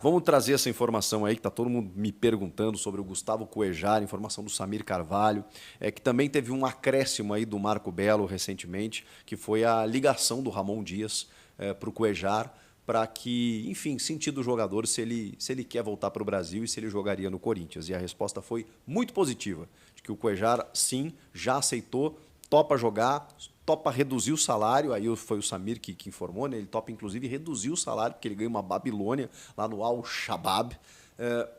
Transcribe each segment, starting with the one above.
Vamos trazer essa informação aí, que está todo mundo me perguntando sobre o Gustavo Cuéllar, informação do Samir Carvalho, que também teve um acréscimo aí do Marco Belo recentemente, que foi a ligação do Ramon Dias para o Cuéllar, para que, enfim, sentir do jogador se ele quer voltar para o Brasil e se ele jogaria no Corinthians. E a resposta foi muito positiva, de que o Cuéllar, sim, já aceitou, topa jogar, topa reduzir o salário, aí foi o Samir que informou, né? Ele topa inclusive reduzir o salário, porque ele ganha uma Babilônia lá no Al-Shabaab,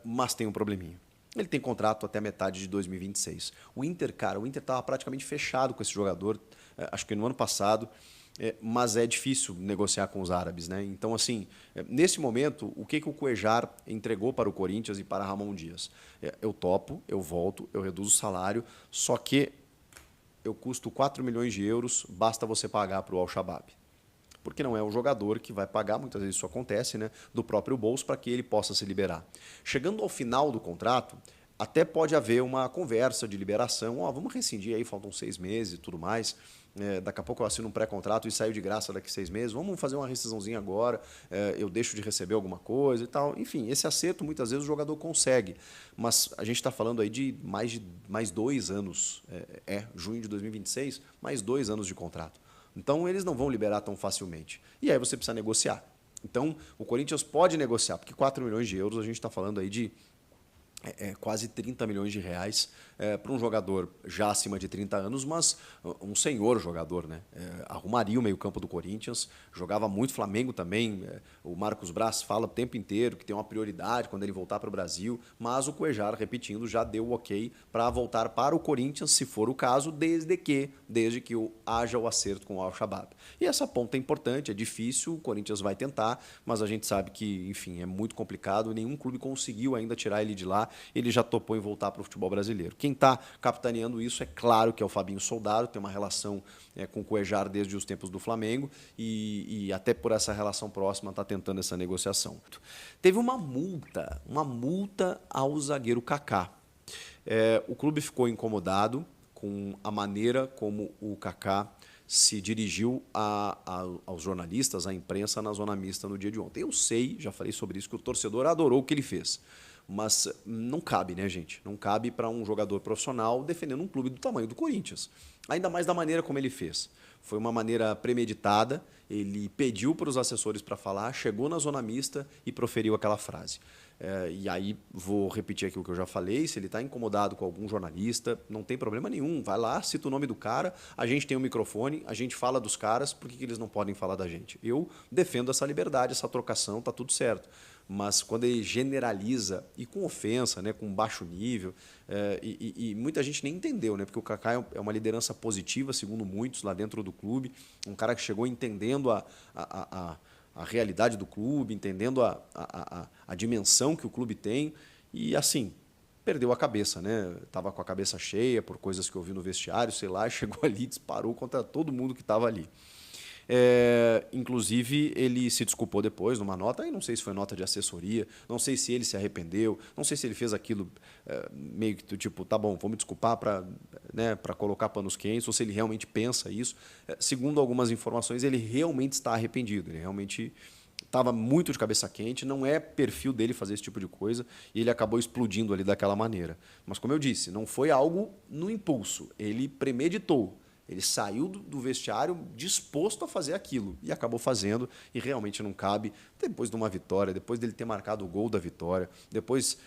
mas tem um probleminha. Ele tem contrato até metade de 2026. O Inter, cara, o Inter estava praticamente fechado com esse jogador, acho que no ano passado, mas é difícil negociar com os árabes, né? Então, assim, nesse momento, o que o Cuéllar entregou para o Corinthians e para Ramon Dias? Eu topo, eu volto, eu reduzo o salário, só que eu custo 4 milhões de euros, basta você pagar para o Al-Shabaab. Porque não é o jogador que vai pagar, muitas vezes isso acontece, né, do próprio bolso para que ele possa se liberar. Chegando ao final do contrato, até pode haver uma conversa de liberação, vamos rescindir aí, faltam 6 meses e tudo mais, daqui a pouco eu assino um pré-contrato e saio de graça daqui a 6 meses, vamos fazer uma rescisãozinha agora, eu deixo de receber alguma coisa e tal. Enfim, esse acerto muitas vezes o jogador consegue, mas a gente está falando aí de mais 2 anos, junho de 2026, mais 2 anos de contrato. Então eles não vão liberar tão facilmente. E aí você precisa negociar. Então o Corinthians pode negociar, porque 4 milhões de euros a gente está falando aí de quase 30 milhões de reais para um jogador já acima de 30 anos, mas um senhor jogador, né? Arrumaria o meio-campo do Corinthians, jogava muito Flamengo também. O Marcos Braz fala o tempo inteiro que tem uma prioridade quando ele voltar para o Brasil, mas o Cuéllar, repetindo, já deu o ok para voltar para o Corinthians, se for o caso, desde que haja o acerto com o Al-Shabaab. E essa ponta é importante, é difícil, o Corinthians vai tentar, mas a gente sabe que, enfim, é muito complicado, nenhum clube conseguiu ainda tirar ele de lá, ele já topou em voltar para o futebol brasileiro. Quem está capitaneando isso é claro que é o Fabinho Soldado, tem uma relação com o Cuéllar desde os tempos do Flamengo e até por essa relação próxima está tentando essa negociação. Teve uma multa ao zagueiro Kaká. O clube ficou incomodado com a maneira como o Kaká se dirigiu aos jornalistas, à imprensa na zona mista no dia de ontem. Eu sei, já falei sobre isso, que o torcedor adorou o que ele fez. Mas não cabe, né, gente? Não cabe para um jogador profissional defendendo um clube do tamanho do Corinthians. Ainda mais da maneira como ele fez. Foi uma maneira premeditada, ele pediu para os assessores para falar, chegou na zona mista e proferiu aquela frase. E aí vou repetir aqui o que eu já falei, se ele está incomodado com algum jornalista, não tem problema nenhum, vai lá, cita o nome do cara, a gente tem um microfone, a gente fala dos caras, por que eles não podem falar da gente? Eu defendo essa liberdade, essa trocação, tá tudo certo. Mas quando ele generaliza, e com ofensa, né, com baixo nível, e muita gente nem entendeu, né, porque o Kaká é uma liderança positiva, segundo muitos, lá dentro do clube, um cara que chegou entendendo a realidade do clube, entendendo a dimensão que o clube tem, e assim, perdeu a cabeça, né? Estava com a cabeça cheia por coisas que eu vi no vestiário, sei lá, chegou ali, disparou contra todo mundo que estava ali. Inclusive, ele se desculpou depois numa nota, e não sei se foi nota de assessoria, não sei se ele se arrependeu, não sei se ele fez aquilo meio que tipo, tá bom, vou me desculpar para, né, para colocar panos quentes, ou se ele realmente pensa isso. Segundo algumas informações, ele realmente está arrependido, ele realmente estava muito de cabeça quente, não é perfil dele fazer esse tipo de coisa, e ele acabou explodindo ali daquela maneira. Mas, como eu disse, não foi algo no impulso, ele premeditou. Ele saiu do vestiário disposto a fazer aquilo e acabou fazendo, e realmente não cabe, depois de uma vitória, depois dele ter marcado o gol da vitória, depois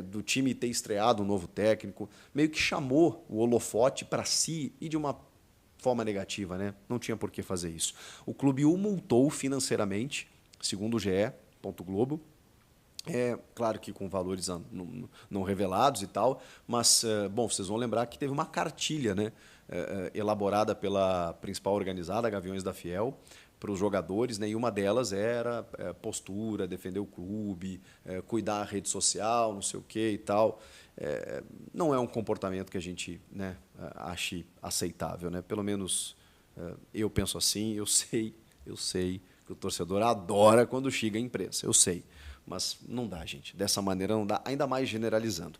do time ter estreado um novo técnico, meio que chamou o holofote para si e de uma forma negativa, né? Não tinha por que fazer isso. O clube o multou financeiramente, segundo o GE. Globo. Claro que com valores não revelados e tal, mas, bom, vocês vão lembrar que teve uma cartilha, né, elaborada pela principal organizada, Gaviões da Fiel, para os jogadores, né, e uma delas era postura, defender o clube, cuidar da rede social, não sei o que e tal. Não é um comportamento que a gente, né, ache aceitável, né? Pelo menos eu penso assim, eu sei que o torcedor adora quando chega a imprensa, eu sei. Mas não dá, gente. Dessa maneira não dá, ainda mais generalizando.